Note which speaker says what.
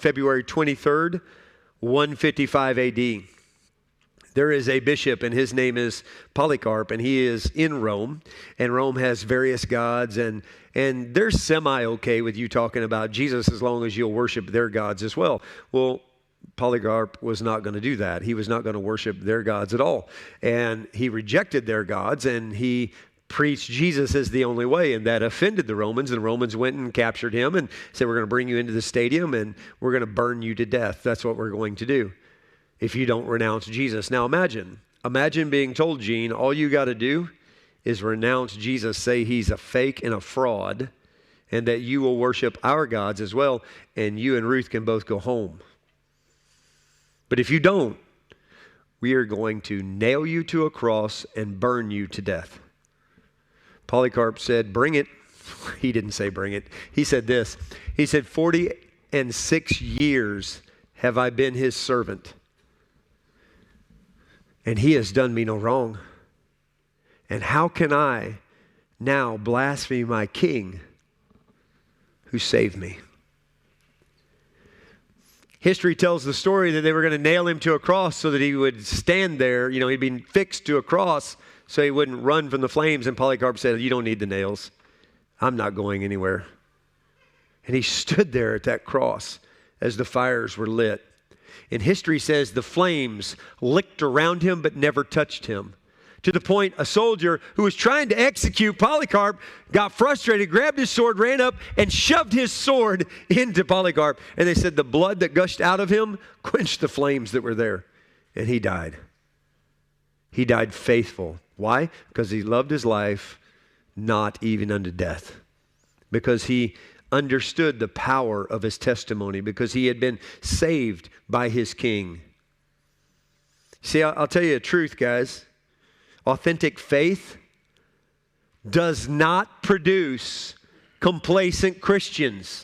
Speaker 1: February 23rd, 155 AD. There is a bishop, and his name is Polycarp, and he is in Rome, and Rome has various gods, and they're semi-okay with you talking about Jesus as long as you'll worship their gods as well. Well, Polycarp was not going to do that. He was not going to worship their gods at all, and he rejected their gods, and he preached Jesus as the only way, and that offended the Romans, and the Romans went and captured him and said, we're going to bring you into the stadium, and we're going to burn you to death. That's what we're going to do if you don't renounce Jesus. Now imagine being told, Gene, all you got to do is renounce Jesus, say he's a fake and a fraud, and that you will worship our gods as well, and you and Ruth can both go home. But if you don't, we are going to nail you to a cross and burn you to death. Polycarp said, bring it. He didn't say bring it. He said this. He said, 46 years have I been his servant, and he has done me no wrong. And how can I now blaspheme my king who saved me? History tells the story that they were going to nail him to a cross so that he would stand there. You know, he'd been fixed to a cross so he wouldn't run from the flames. And Polycarp said, you don't need the nails. I'm not going anywhere. And he stood there at that cross as the fires were lit. And history says the flames licked around him but never touched him. To the point a soldier who was trying to execute Polycarp got frustrated, grabbed his sword, ran up, and shoved his sword into Polycarp. And they said the blood that gushed out of him quenched the flames that were there. And he died. He died faithful. Why? Because he loved his life, not even unto death. Because he understood the power of his testimony, because he had been saved by his king. See, I'll tell you the truth, guys. Authentic faith does not produce complacent Christians.